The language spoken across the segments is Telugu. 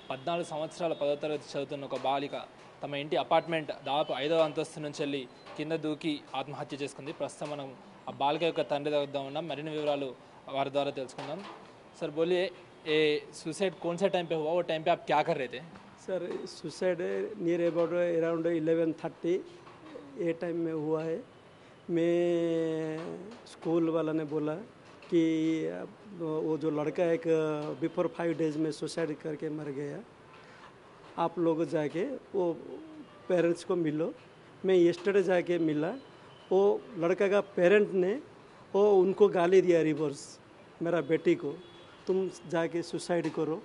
14 సంవత్సరాల 10వ తరగతి చదువుతున్న ఒక బాలిక తమ ఇంటి అపార్ట్మెంట్ దాదాపు 5వ అంతస్తు నుంచి వెళ్ళి కింద దూకి ఆత్మహత్య చేసుకుంది. ప్రస్తుతం మనం ఆ బాలిక యొక్క తండ్రి దగ్గర ఉన్నాం. మరిన్ని వివరాలు వారి ద్వారా తెలుసుకుందాం. सर बोलिए, ये सुसाइड कौन सा टाइम पे हुआ, वो टाइम पे आप क्या कर रहे थे? Sir suicide near about around 11:30 ये टाइम में हुआ है। मैं स्कूल वाला ने बोला कि वो जो लड़का एक बिफोर 5 डेज में सुसाइड करके मर गया, आप लोग जाके वो पेरेंट्स को मिलो। मैं यस्टरडे जाके मिला, वो लड़का का पेरेंट ने वो उनको गाली दिया रिवर्स, मेरा बेटी को तुम जाके सुसाइड करो,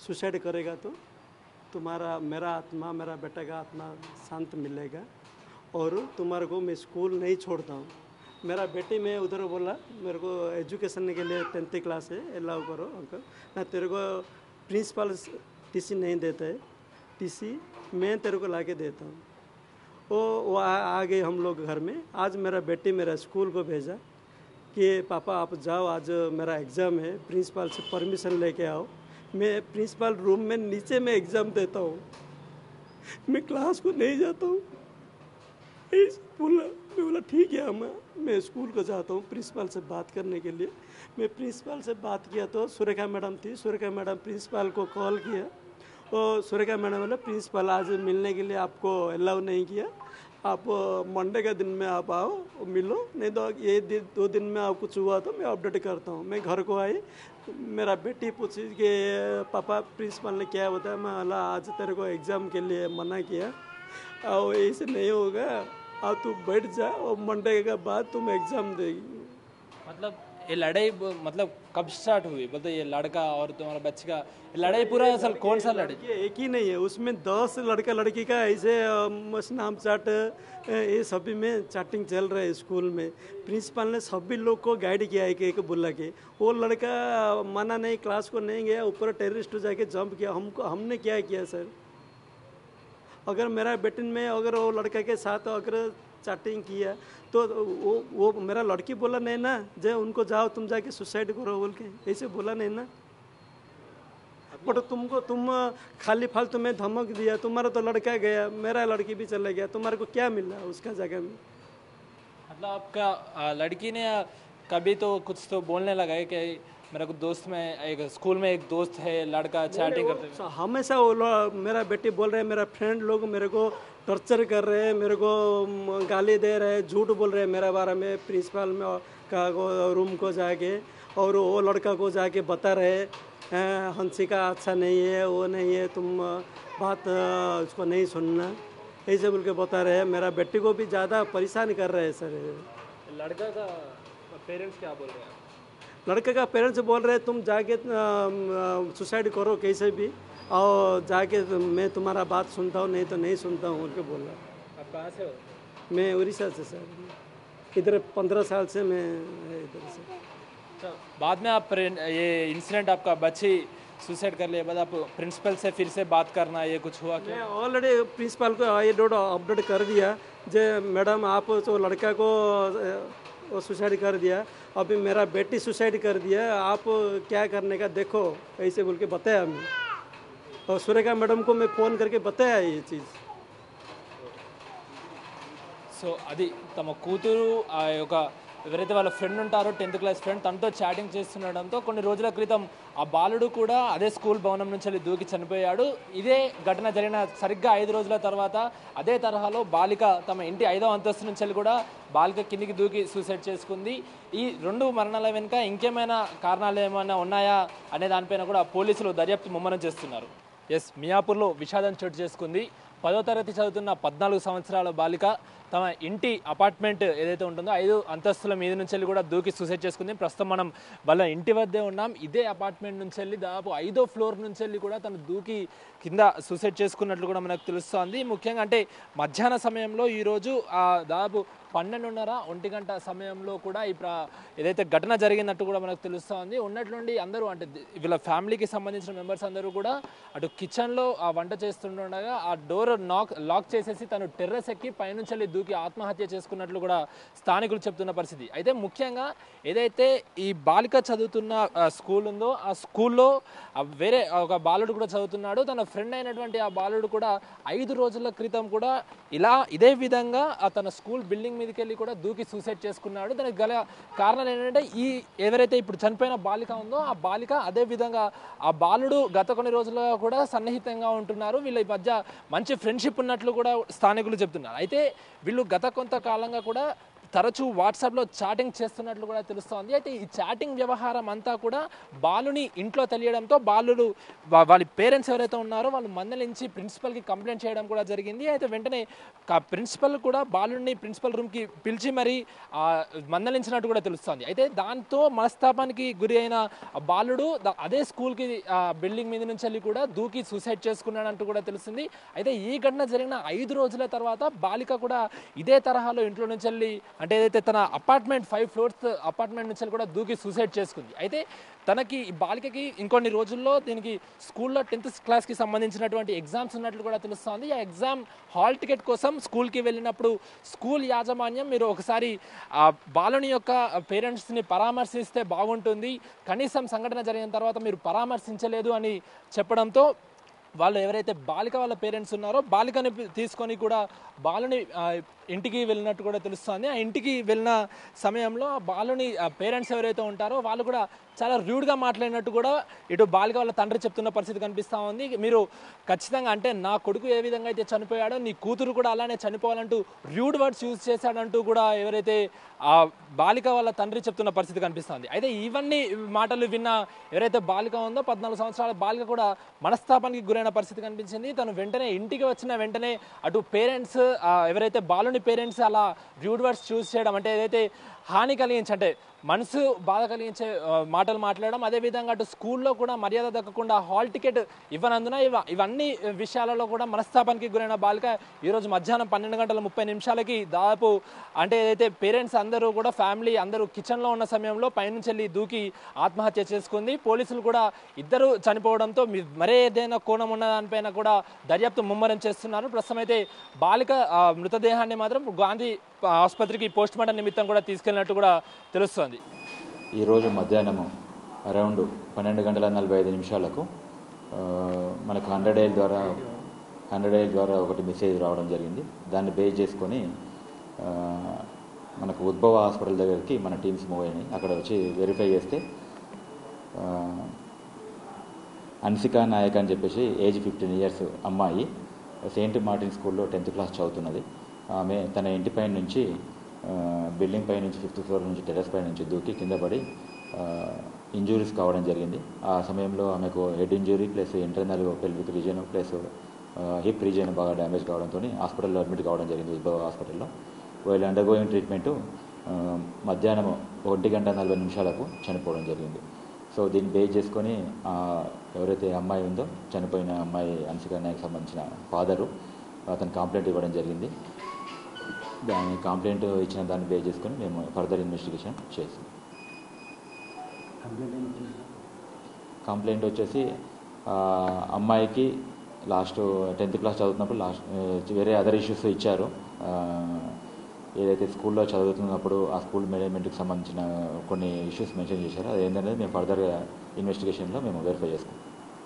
सुसाइड करेगा तो तुम्हारा मेरा आत्मा मेरा बेटा का आत्मा शांत मिलेगा और तुम्हारे को मैं स्कूल नहीं छोड़ता हूँ। मेरा बेटी मैं उधर बोला मेरे को एजुकेशन के लिए 10th क्लास है, अलाउ करो अंकल, ना तेरे को प्रिंसिपल टीसी नहीं देता है, टीसी मैं तेरे को ला के देता हूँ। वो आ गए हम लोग घर में। आज मेरा बेटी मेरा स्कूल को भेजा कि पापा आप जाओ, आज मेरा एग्ज़ाम है, प्रिंसिपल से परमिशन लेके आओ। मैं प्रिंसिपल रूम में नीचे में एग्ज़ाम देता हूँ, मैं क्लास को नहीं जाता हूँ। मैं बोला ठीक है मैं स्कूल को जाता हूँ प्रिंसिपल से बात करने के लिए। मैं प्रिंसिपल से बात किया तो सुरेखा मैडम थी, सुरेखा मैडम प्रिंसिपल को कॉल किया और सुरेखा मैडम बोला प्रिंसिपल आज मिलने के लिए आपको अलाउ नहीं किया, आप मंडे के दिन में आप आओ मिलो, नहीं तो ये 2 दिन में आप कुछ हुआ तो मैं अपडेट करता हूँ। मैं घर को आई, मेरा बेटी पूछी कि पापा प्रिंसिपल ने क्या बताया। मैं बोला आज तेरे को एग्ज़ाम के लिए मना किया और ऐसे नहीं होगा, अब तू बैठ जा और मंडे के बाद तुम एग्ज़ाम देगी। मतलब ये लड़ाई मतलब कब स्टार्ट हुई? बोलते ये लड़का और तुम्हारा बच्चे का लड़ाई पूरा असल कौन सा लड़ाई? ये एक ही नहीं है, उसमें 10 लड़का लड़की का ऐसे स्नैप चैट ये सभी में चैटिंग चल रहा है स्कूल में। प्रिंसिपल ने सभी लोग को गाइड किया है एक बुला के। वो लड़का माना नहीं, क्लास को नहीं गया, ऊपर टेररिस्ट जाके जंप किया। हमने क्या किया सर? अगर मेरा बेटन में अगर वो लड़का के साथ अगर चैटिंग किया तो वो मेरा लड़की बोला नहीं ना, जो उनको जाओ तुम जाके सुसाइड करो बोल के, ऐसे बोला नहीं ना। बट तुम खाली फालतू में धमक दिया, तुम्हारा तो लड़का गया, मेरा लड़की भी चला गया, तुम्हारे को क्या मिला उसका जगह में? मतलब आपका लड़की ने कभी तो कुछ तो बोलने लगा है कि मेरा को दोस्त में एक स्कूल में एक दोस्त है लड़का चैटिंग करते हुए? हमेशा वो मेरा बेटी बोल रहे हैं, मेरा फ्रेंड लोग मेरे को टॉर्चर कर रहे हैं, मेरे को गाली दे रहे हैं, झूठ बोल रहे हैं मेरे बारे में। प्रिंसिपल में का रूम को जाके और वो लड़का को जाके बता रहे हंसिका अच्छा नहीं है, वो नहीं है, तुम बात उसको नहीं सुनना, ऐसे बोल के बता रहे हैं। मेरा बेटी को भी ज़्यादा परेशान कर रहे हैं सर। लड़का का पेरेंट्स क्या बोल रहे हैं? लड़के का पेरेंट्स बोल रहे तुम जाके सुसाइड करो कैसे भी, और जाके मैं तुम्हारा बात सुनता हूँ, नहीं तो नहीं सुनता हूँ बोल के बोल रहा। आप कहाँ से हो? मैं उड़ीसा से सर, इधर 15 साल से मैं इधर से। अच्छा, बाद में आप ये इंसिडेंट आपका बच्ची सुसाइड कर लिया बाद आप प्रिंसिपल से फिर से बात करना ये कुछ हुआ क्या? मैं ऑलरेडी प्रिंसिपल को ये अपडेट कर दिया जे मैडम आप तो लड़का को सुसाइड कर दिया, अभी मेरा बेटी सुसाइड कर दिया, आप क्या करने का देखो, ऐसे बोल के बताया मैं। और सुरेखा मैडम को मैं फ़ोन करके बताया ये चीज़। సో అది తమ కూతురు ఆ యొక్క ఎవరైతే వాళ్ళ ఫ్రెండ్ ఉంటారో 10th క్లాస్ ఫ్రెండ్ తనతో చాటింగ్ చేస్తుండడంతో కొన్ని రోజుల క్రితం ఆ బాలుడు కూడా అదే స్కూల్ భవనం నుంచి వెళ్ళి దూకి చనిపోయాడు. ఇదే ఘటన జరిగిన సరిగ్గా 5 రోజుల తర్వాత అదే తరహాలో బాలిక తమ ఇంటి 5వ అంతస్తు నుంచి వెళ్ళి కూడా బాలిక కిందికి దూకి సూసైడ్ చేసుకుంది. ఈ 2 మరణాల వెనుక ఇంకేమైనా కారణాలు ఏమైనా ఉన్నాయా అనే దానిపైన కూడా పోలీసులు దర్యాప్తు ముమ్మరం చేస్తున్నారు. ఎస్, మియాపూర్లో విషాదం చోటు చేసుకుంది. 10వ తరగతి చదువుతున్న 14 సంవత్సరాల బాలిక తమ ఇంటి అపార్ట్మెంట్ ఏదైతే ఉంటుందో 5 అంతస్తుల మీద నుంచి వెళ్ళి కూడా దూకి సూసైడ్ చేసుకుంది. ప్రస్తుతం మనం వాళ్ళ ఇంటి వద్దే ఉన్నాం. ఇదే అపార్ట్మెంట్ నుంచి వెళ్ళి దాదాపు 5వ ఫ్లోర్ నుంచి వెళ్ళి కూడా తను దూకి కింద సూసైడ్ చేసుకున్నట్లు కూడా మనకు తెలుస్తోంది. ముఖ్యంగా అంటే మధ్యాహ్న సమయంలో ఈరోజు దాదాపు 12:30 గంట సమయంలో కూడా ఏదైతే ఘటన జరిగినట్టు కూడా మనకు తెలుస్తోంది. ఉన్నట్లుండి అందరూ అంటే వీళ్ళ ఫ్యామిలీకి సంబంధించిన మెంబర్స్ అందరూ కూడా అటు కిచెన్లో ఆ వంట చేస్తుండగా ఆ డోర్ లాక్ చేసేసి తను టెర్రస్ ఎక్కి పైనుంచి వెళ్ళి దూకి ఆత్మహత్య చేసుకున్నట్లు కూడా స్థానికులు చెప్తున్న పరిస్థితి. అయితే ముఖ్యంగా ఏదైతే ఈ బాలిక చదువుతున్న స్కూల్ ఉందో ఆ స్కూల్లో వేరే ఒక బాలుడు కూడా చదువుతున్నాడు. తన ఫ్రెండ్ అయినటువంటి ఆ బాలుడు కూడా 5 రోజుల క్రితం కూడా ఇదే విధంగా తన స్కూల్ బిల్డింగ్ మీదకి వెళ్ళి కూడా దూకి సూసైడ్ చేసుకున్నాడు. దానికి గల కారణం ఏంటంటే ఎవరైతే ఇప్పుడు చనిపోయిన బాలిక ఉందో ఆ బాలిక అదే విధంగా ఆ బాలుడు గత కొన్ని రోజులుగా కూడా సన్నిహితంగా ఉంటున్నారు. వీళ్ళ మధ్య మంచి ఫ్రెండ్షిప్ ఉన్నట్లు కూడా స్థానికులు చెప్తున్నారు. అయితే వీళ్ళు గత కొంతకాలంగా కూడా తరచూ వాట్సాప్లో చాటింగ్ చేస్తున్నట్లు కూడా తెలుస్తోంది. అయితే ఈ చాటింగ్ వ్యవహారం అంతా కూడా బాలుని ఇంట్లో తెలియడంతో బాలుడు వాళ్ళ పేరెంట్స్ ఎవరైతే ఉన్నారో వాళ్ళు మందలించి ప్రిన్సిపల్కి కంప్లైంట్ చేయడం కూడా జరిగింది. అయితే వెంటనే ప్రిన్సిపల్ కూడా బాలుడిని ప్రిన్సిపల్ రూమ్కి పిలిచి మరీ మందలించినట్టు కూడా తెలుస్తోంది. అయితే దాంతో మనస్తాపానికి గురి అయిన బాలుడు అదే స్కూల్కి బిల్డింగ్ మీద నుంచి వెళ్ళి కూడా దూకి సూసైడ్ చేసుకున్నాడంటూ కూడా తెలుస్తుంది. అయితే ఈ ఘటన జరిగిన 5 రోజుల తర్వాత బాలిక కూడా ఇదే తరహాలో ఇంట్లో నుంచి వెళ్ళి అంటే ఏదైతే తన అపార్ట్మెంట్ 5 ఫ్లోర్స్ అపార్ట్మెంట్ నుంచి కూడా దూకి సూసైడ్ చేసుకుంది. అయితే తనకి ఈ బాలికకి ఇంకొన్ని రోజుల్లో దీనికి స్కూల్లో 10th క్లాస్కి సంబంధించినటువంటి ఎగ్జామ్స్ ఉన్నట్లు కూడా తెలుస్తోంది. ఆ ఎగ్జామ్ హాల్ టికెట్ కోసం స్కూల్కి వెళ్ళినప్పుడు స్కూల్ యాజమాన్యం మీరు ఒకసారి ఆ బాలుని యొక్క పేరెంట్స్ని పరామర్శిస్తే బాగుంటుంది, కనీసం సంఘటన జరిగిన తర్వాత మీరు పరామర్శించలేదు అని చెప్పడంతో వాళ్ళు ఎవరైతే బాలిక వాళ్ళ పేరెంట్స్ ఉన్నారో బాలికని తీసుకొని కూడా బాలుని ఇంటికి వెళ్ళినట్టు కూడా తెలుస్తుంది. ఆ ఇంటికి వెళ్ళిన సమయంలో ఆ బాలుని పేరెంట్స్ ఎవరైతే ఉంటారో వాళ్ళు కూడా చాలా రూడ్గా మాట్లాడినట్టు కూడా ఇటు బాలిక వాళ్ళ తండ్రి చెప్తున్న పరిస్థితి కనిపిస్తూ ఉంది. మీరు ఖచ్చితంగా అంటే నా కొడుకు ఏ విధంగా అయితే చనిపోయాడో నీ కూతురు కూడా అలానే చనిపోవాలంటూ రూడ్ వర్డ్స్ యూజ్ చేశాడంటూ కూడా ఎవరైతే ఆ బాలిక వాళ్ళ తండ్రి చెప్తున్న పరిస్థితి కనిపిస్తుంది. అయితే ఇవన్నీ మాటలు విన్న ఎవరైతే బాలిక ఉందో 14 సంవత్సరాల బాలిక కూడా మనస్తాపానికి గురైన పరిస్థితి కనిపించింది. తను వెంటనే ఇంటికి వచ్చిన వెంటనే అటు పేరెంట్స్ ఎవరైతే బాలుని పేరెంట్స్ అలా రూడ్ వర్డ్స్ చూస్ చేయడం అంటే ఏదైతే హాని కలిగించి అంటే మనసు బాధ కలిగించే మాటలు మాట్లాడడం, అదేవిధంగా అటు స్కూల్లో కూడా మర్యాద దక్కకుండా హాల్ టికెట్ ఇవ్వనందున ఇవన్నీ విషయాలలో కూడా మనస్తాపానికి గురైన బాలిక ఈరోజు మధ్యాహ్నం 12:30 దాదాపు అంటే ఏదైతే పేరెంట్స్ అందరూ కూడా ఫ్యామిలీ అందరూ కిచెన్లో ఉన్న సమయంలో పైనుంచి వెళ్ళి దూకి ఆత్మహత్య చేసుకుంది. పోలీసులు కూడా ఇద్దరు చనిపోవడంతో మరే ఏదైనా కోణం ఉన్న దానిపైన కూడా దర్యాప్తు ముమ్మరం చేస్తున్నారు. ప్రస్తుతం అయితే బాలిక మృతదేహాన్ని మాత్రం గాంధీ ఆసుపత్రికి పోస్ట్ మార్టం నిమిత్తం కూడా తీసుకెళ్ళినట్టు కూడా తెలుస్తోంది. ఈరోజు మధ్యాహ్నము అరౌండ్ 12:45 మనకు 100 AL ద్వారా ఒకటి మెసేజ్ రావడం జరిగింది. దాన్ని బేస్ చేసుకొని మనకు ఉద్భవ హాస్పిటల్ దగ్గరికి మన టీమ్స్ మూవ్ అయినాయి. అక్కడ వచ్చి వెరిఫై చేస్తే అన్సికా నాయక్ అని చెప్పేసి ఏజ్ 15 years అమ్మాయి సెయింట్ మార్టిన్ స్కూల్లో 10th క్లాస్ చదువుతున్నది. ఆమె తన ఇంటి పైన నుంచి బిల్డింగ్ పై నుంచి 5th floor నుంచి టెర్రస్ పై నుంచి దూకి కింద పడి ఇంజురీస్ కావడం జరిగింది. ఆ సమయంలో ఆమెకు head injury plus internal pelvic region plus hip region బాగా డ్యామేజ్ కావడంతో హాస్పిటల్లో అడ్మిట్ కావడం జరిగింది. ఉద్భవ హాస్పిటల్లో వీళ్ళు అండర్గోయింగ్ ట్రీట్మెంటు మధ్యాహ్నం 1:40 చనిపోవడం జరిగింది. సో దీన్ని బేస్ చేసుకొని ఎవరైతే అమ్మాయి ఉందో చనిపోయిన అమ్మాయి అన్సికా నాయక్ సంబంధించిన ఫాదరు అతను కంప్లైంట్ ఇవ్వడం జరిగింది. దాని కంప్లైంట్ ఇచ్చిన దాన్ని బేస్ చేసుకొని మేము ఫర్దర్ ఇన్వెస్టిగేషన్ చేసాం. కంప్లైంట్ వచ్చేసి అమ్మాయికి లాస్ట్ 10th క్లాస్ చదువుతున్నప్పుడు వేరే అదర్ ఇష్యూస్ ఇచ్చారు. ఏదైతే స్కూల్లో చదువుతున్నప్పుడు ఆ స్కూల్ మేనేజ్మెంట్కి సంబంధించిన కొన్ని ఇష్యూస్ మెన్షన్ చేశారో అది ఏంటనేది మేము ఫర్దర్ ఇన్వెస్టిగేషన్లో మేము వెరిఫై చేసుకుంటాం.